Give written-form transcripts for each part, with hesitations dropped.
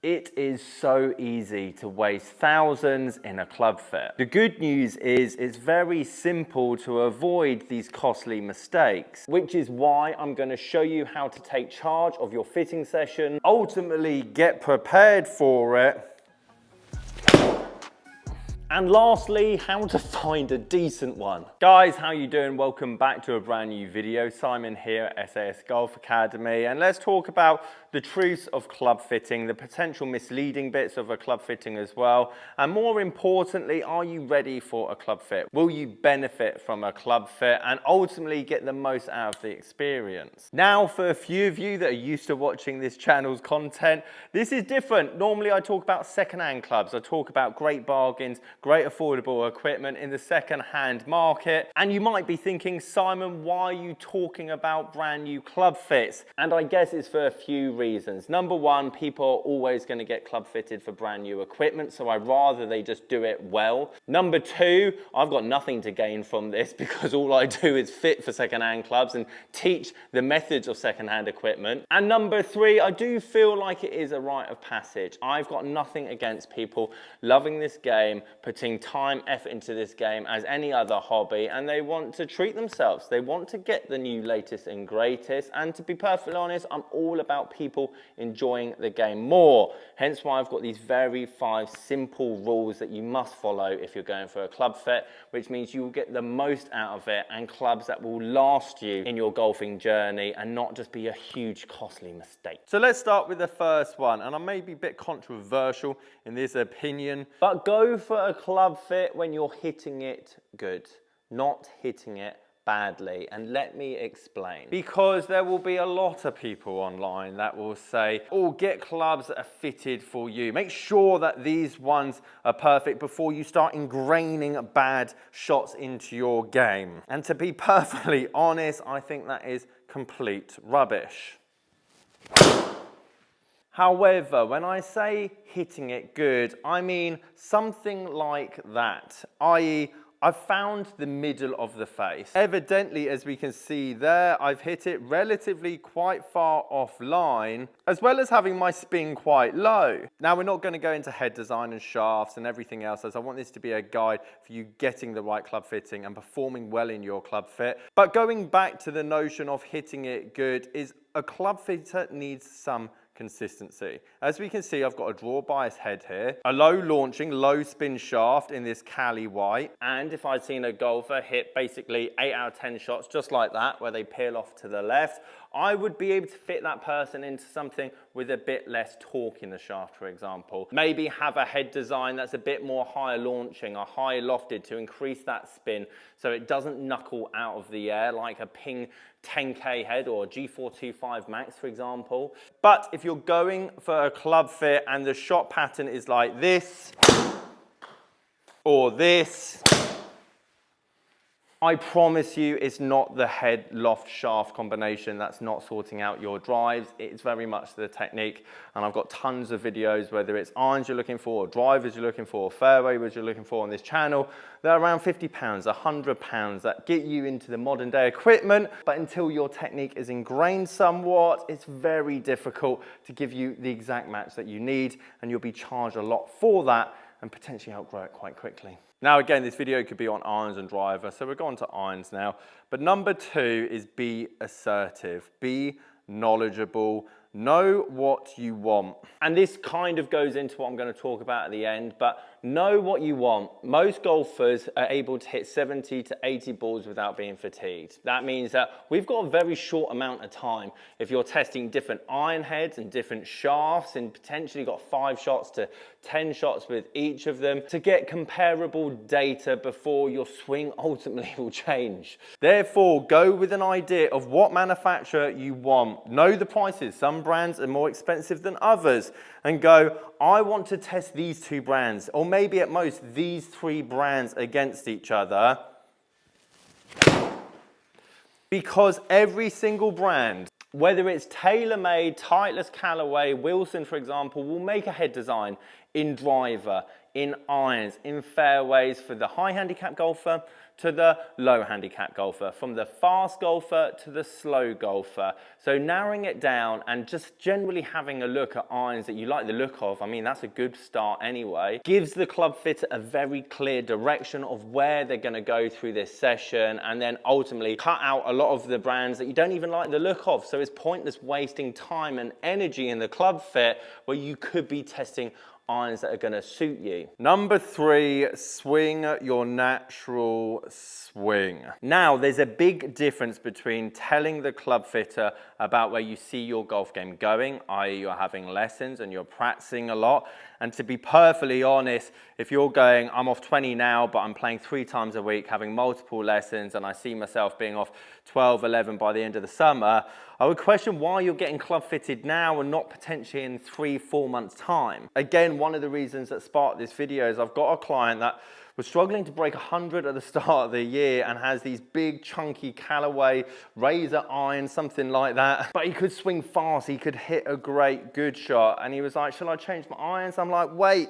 It is so easy to waste thousands in a club fit. The good news is it's very simple to avoid these costly mistakes, which is why I'm going to show you how to take charge of your fitting session, ultimately get prepared for it, and lastly, how to find a decent one. Guys, how you doing? Welcome back to a brand new video. Simon here at SAS Golf Academy, and let's talk about the truths of club fitting, the potential misleading bits of a club fitting as well, and more importantly, are you ready for a club fit? Will you benefit from a club fit and ultimately get the most out of the experience? Now, for a few of you that are used to watching this channel's content, this is different. Normally I talk about second-hand clubs, I talk about great bargains, great affordable equipment in the second-hand market. And you might be thinking, Simon, why are you talking about brand new club fits? And I guess it's for a few reasons. Number one, people are always going to get club fitted for brand new equipment, so I'd rather they just do it well. Number two, I've got nothing to gain from this because all I do is fit for second-hand clubs and teach the methods of second-hand equipment. And number three, I do feel like it is a rite of passage. I've got nothing against people loving this game, putting time, effort into this game as any other hobby, and they want to treat themselves. They want to get the new latest and greatest, and to be perfectly honest, I'm all about people enjoying the game more. Hence why I've got these very 5 simple rules that you must follow if you're going for a club fit, which means you will get the most out of it and clubs that will last you in your golfing journey and not just be a huge costly mistake. So let's start with the first one, and I may be a bit controversial in this opinion, but go for a club fit when you're hitting it good, not hitting it badly. And let me explain. Because there will be a lot of people online that will say, oh, get clubs that are fitted for you. Make sure that these ones are perfect before you start ingraining bad shots into your game. And to be perfectly honest, I think that is complete rubbish. However, when I say hitting it good, I mean something like that, i.e., I've found the middle of the face. Evidently, as we can see there, I've hit it relatively quite far offline, as well as having my spin quite low. Now, we're not going to go into head design and shafts and everything else, as I want this to be a guide for you getting the right club fitting and performing well in your club fit. But going back to the notion of hitting it good, is a club fitter needs some consistency. As we can see, I've got a draw bias head here, a low launching, low spin shaft in this Cali white, and if I'd seen a golfer hit basically 8 out of 10 shots just like that, where they peel off to the left, I would be able to fit that person into something with a bit less torque in the shaft, for example. Maybe have a head design that's a bit more higher launching or high lofted to increase that spin so it doesn't knuckle out of the air like a Ping 10K head or G425 Max, for example. But if you're going for a club fit and the shot pattern is like this or this, I promise you it's not the head loft shaft combination that's not sorting out your drives. It's very much the technique, and I've got tons of videos, whether it's irons you're looking for, or drivers you're looking for, or fairways you're looking for on this channel. They're around 50 pounds, 100 pounds that get you into the modern day equipment, but until your technique is ingrained somewhat, it's very difficult to give you the exact match that you need, and you'll be charged a lot for that and potentially outgrow it quite quickly. Now, again, this video could be on irons and driver, so we're going to irons now. But number 2 is be assertive, be knowledgeable, know what you want. And this kind of goes into what I'm going to talk about at the end, but know what you want. Most golfers are able to hit 70 to 80 balls without being fatigued. That means that we've got a very short amount of time. If you're testing different iron heads and different shafts and potentially got 5 shots to 10 shots with each of them to get comparable data before your swing ultimately will change. Therefore, go with an idea of what manufacturer you want. Know the prices. Some brands are more expensive than others, and go, I want to test these 2 brands, or maybe at most these 3 brands against each other, because every single brand, whether it's TaylorMade, Titleist, Callaway, Wilson, for example, will make a head design in driver, in irons, in fairways for the high handicap golfer to the low handicap golfer, from the fast golfer to the slow golfer. So narrowing it down and just generally having a look at irons that you like the look of, I mean, that's a good start anyway. Gives the club fitter a very clear direction of where they're going to go through this session, and then ultimately cut out a lot of the brands that you don't even like the look of. So it's pointless wasting time and energy in the club fit where you could be testing irons that are going to suit you. Number 3, swing your natural swing. Now, there's a big difference between telling the club fitter about where you see your golf game going, i.e. you're having lessons and you're practicing a lot. And to be perfectly honest, if you're going, I'm off 20 now, but I'm playing 3 times a week, having multiple lessons, and I see myself being off 12, 11 by the end of the summer, I would question why you're getting club fitted now and not potentially in 3-4 months' time. Again, one of the reasons that sparked this video is I've got a client that was struggling to break 100 at the start of the year and has these big chunky Callaway razor irons, something like that. But he could swing fast, he could hit a great good shot. And he was like, shall I change my irons? I'm like, wait.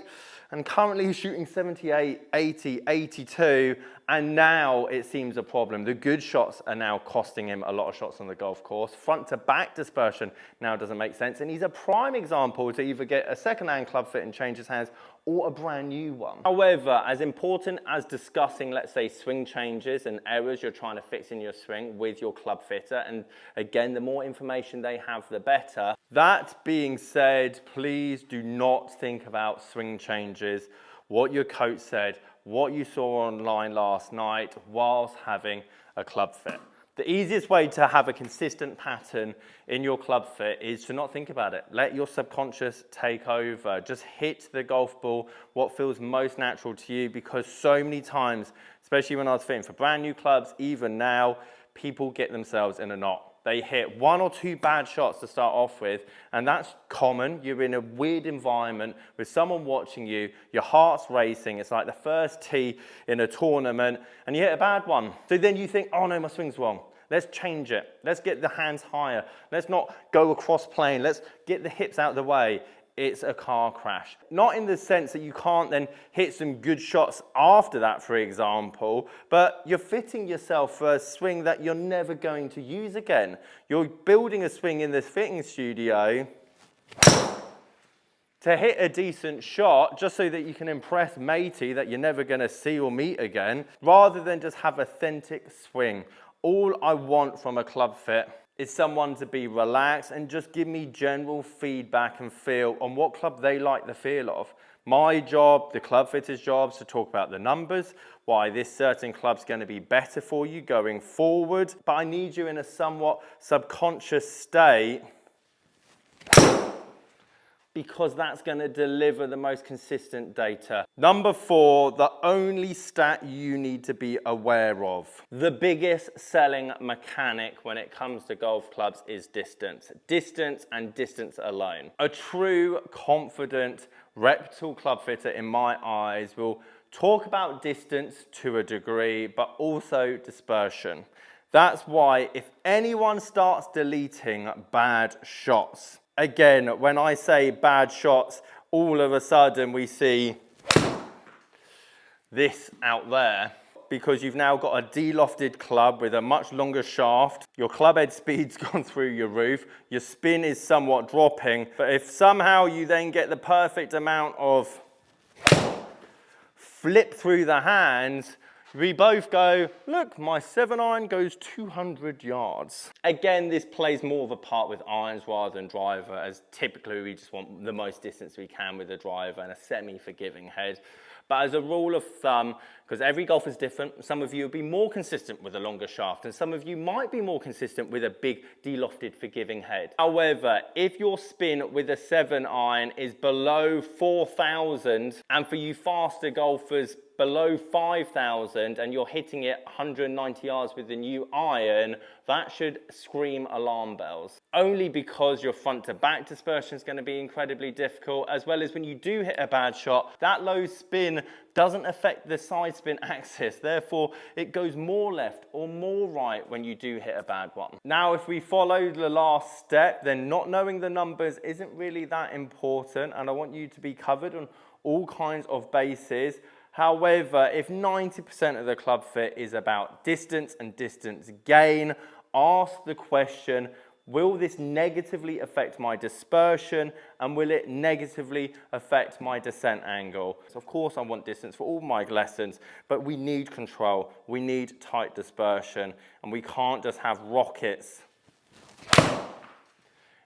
And currently he's shooting 78, 80, 82, and now it seems a problem. The good shots are now costing him a lot of shots on the golf course. Front to back dispersion now doesn't make sense, and he's a prime example to either get a second-hand club fit and change his hands or a brand new one. However, as important as discussing, let's say, swing changes and errors you're trying to fix in your swing with your club fitter, and again, the more information they have, the better. That being said, please do not think about swing changes, what your coach said, what you saw online last night whilst having a club fit. The easiest way to have a consistent pattern in your club fit is to not think about it. Let your subconscious take over. Just hit the golf ball what feels most natural to you, because so many times, especially when I was fitting for brand new clubs, even now, people get themselves in a knot. They hit 1 or 2 bad shots to start off with, and that's common. You're in a weird environment with someone watching you, your heart's racing, it's like the first tee in a tournament, and you hit a bad one. So then you think, oh no, my swing's wrong. Let's change it. Let's get the hands higher. Let's not go across plane. Let's get the hips out of the way. It's a car crash. Not in the sense that you can't then hit some good shots after that, for example, but you're fitting yourself for a swing that you're never going to use again. You're building a swing in this fitting studio to hit a decent shot just so that you can impress matey that you're never going to see or meet again, rather than just have authentic swing. All I want from a club fit is someone to be relaxed and just give me general feedback and feel on what club they like the feel of. My job, the club fitter's job, is to talk about the numbers, why this certain club's going to be better for you going forward. But I need you in a somewhat subconscious state, because that's going to deliver the most consistent data. Number 4, the only stat you need to be aware of. The biggest selling mechanic when it comes to golf clubs is distance. Distance and distance alone. A true, confident, reputable club fitter, in my eyes, will talk about distance to a degree, but also dispersion. That's why if anyone starts deleting bad shots, again, when I say bad shots, all of a sudden we see this out there, because you've now got a de-lofted club with a much longer shaft. Your club head speed's gone through your roof. Your spin is somewhat dropping. But if somehow you then get the perfect amount of flip through the hands, we both go, look, my 7-iron goes 200 yards. Again, this plays more of a part with irons rather than driver, as typically we just want the most distance we can with the driver and a semi-forgiving head. But as a rule of thumb, because every golfer is different, some of you will be more consistent with a longer shaft, and some of you might be more consistent with a big de-lofted forgiving head. However, if your spin with a 7-iron is below 4,000, and for you faster golfers below 5,000 and you're hitting it 190 yards with the new iron, that should scream alarm bells. Only because your front to back dispersion is going to be incredibly difficult, as well as when you do hit a bad shot, that low spin doesn't affect the side spin axis. Therefore, it goes more left or more right when you do hit a bad one. Now, if we follow the last step, then not knowing the numbers isn't really that important, and I want you to be covered on all kinds of bases. However, if 90% of the club fit is about distance and distance gain, ask the question, will this negatively affect my dispersion, and will it negatively affect my descent angle? So of course I want distance for all my lessons, but we need control, we need tight dispersion, and we can't just have rockets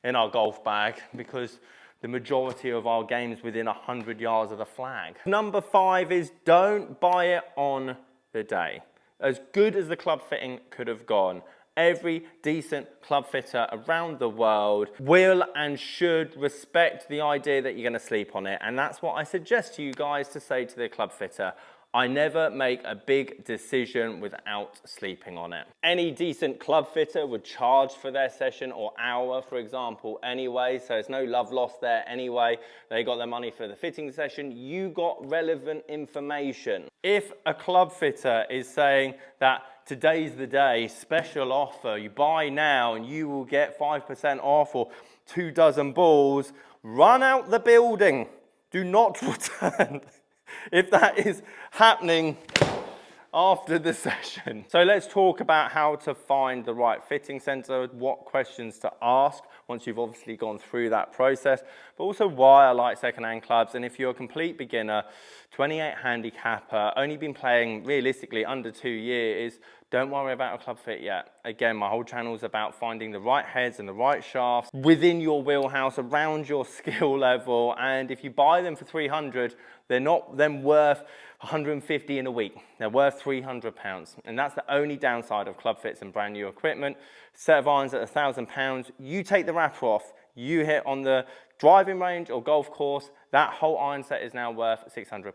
in our golf bag, because the majority of our games within 100 yards of the flag. Number 5 is don't buy it on the day. As good as the club fitting could have gone, every decent club fitter around the world will and should respect the idea that you're going to sleep on it. And that's what I suggest to you guys to say to the club fitter. I never make a big decision without sleeping on it. Any decent club fitter would charge for their session or hour, for example, anyway, so there's no love lost there anyway. They got their money for the fitting session. You got relevant information. If a club fitter is saying that today's the day, special offer, you buy now and you will get 5% off or 2 dozen balls, run out the building. Do not return if that is happening after the session. So let's talk about how to find the right fitting center, what questions to ask once you've obviously gone through that process, but also why I like second-hand clubs. And if you're a complete beginner, 28 handicapper, only been playing realistically under 2 years, don't worry about a club fit yet. Again, my whole channel is about finding the right heads and the right shafts within your wheelhouse, around your skill level. And if you buy them for 300, they're not then worth 150 in a week. They're worth £300. And that's the only downside of club fits and brand new equipment. Set of irons at £1,000, you take the wrapper off, you hit on the driving range or golf course, that whole iron set is now worth £600.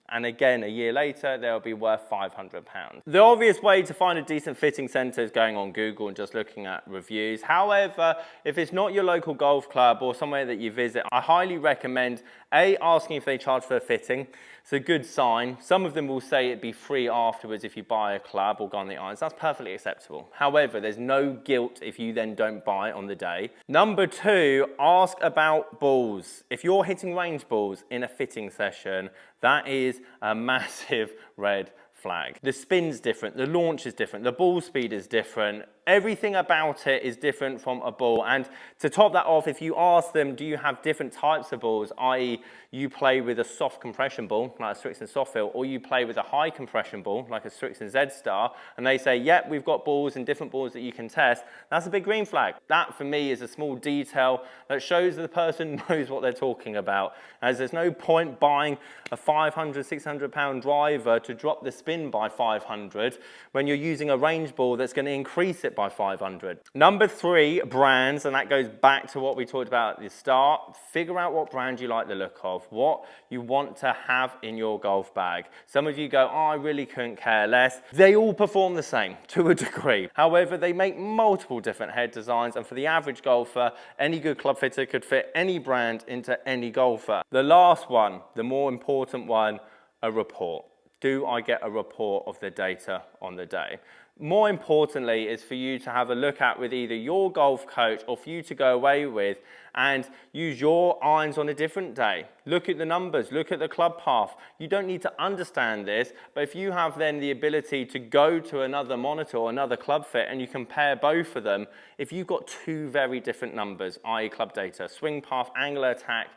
And again, a year later, they'll be worth £500. The obvious way to find a decent fitting centre is going on Google and just looking at reviews. However, if it's not your local golf club or somewhere that you visit, I highly recommend asking if they charge for a fitting. It's a good sign. Some of them will say it'd be free afterwards if you buy a club or go on the irons. That's perfectly acceptable. However, there's no guilt if you then don't buy it on the day. Number 2, ask about balls. If you're hitting range balls in a fitting session, that is a massive red flag. The spin's different, the launch is different, the ball speed is different. Everything about it is different from a ball. And to top that off, if you ask them, do you have different types of balls, i.e. you play with a soft compression ball, like a Strixon Softfield, or you play with a high compression ball, like a Strixon Z-Star, and they say, yep, we've got balls and different balls that you can test, that's a big green flag. That, for me, is a small detail that shows that the person knows what they're talking about, as there's no point buying a 500, 600 pound driver to drop the spin by 500 when you're using a range ball that's going to increase it by 500. Number 3, brands, and that goes back to what we talked about at the start. Figure out what brand you like the look of, what you want to have in your golf bag. Some of you go, oh, I really couldn't care less. They all perform the same to a degree. However, they make multiple different head designs, and for the average golfer, any good club fitter could fit any brand into any golfer. The last one, the more important one, a report. Do I get a report of the data on the day? More importantly is for you to have a look at with either your golf coach or for you to go away with and use your irons on a different day. Look at the numbers, look at the club path. You don't need to understand this, but if you have then the ability to go to another monitor or another club fit and you compare both of them, if you've got 2 very different numbers, i.e. club data, swing path, angular attack,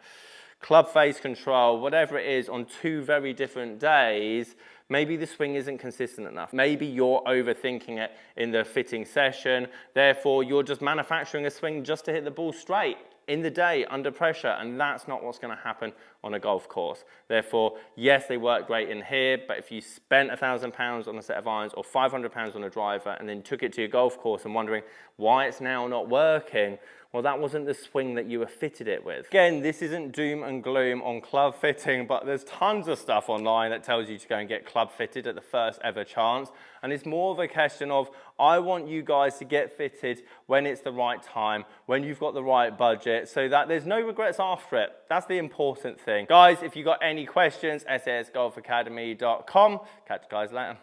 club face control, whatever it is, on 2 very different days, maybe the swing isn't consistent enough. Maybe you're overthinking it in the fitting session. Therefore, you're just manufacturing a swing just to hit the ball straight in the day under pressure, and that's not what's going to happen on a golf course. Therefore, yes, they work great in here, but if you spent £1,000 on a set of irons or £500 on a driver and then took it to your golf course and wondering why it's now not working, well, that wasn't the swing that you were fitted it with. Again, this isn't doom and gloom on club fitting, but there's tons of stuff online that tells you to go and get club fitted at the first ever chance. And it's more of a question of, I want you guys to get fitted when it's the right time, when you've got the right budget, so that there's no regrets after it. That's the important thing. Guys, if you've got any questions, sasgolfacademy.com. Catch you guys later.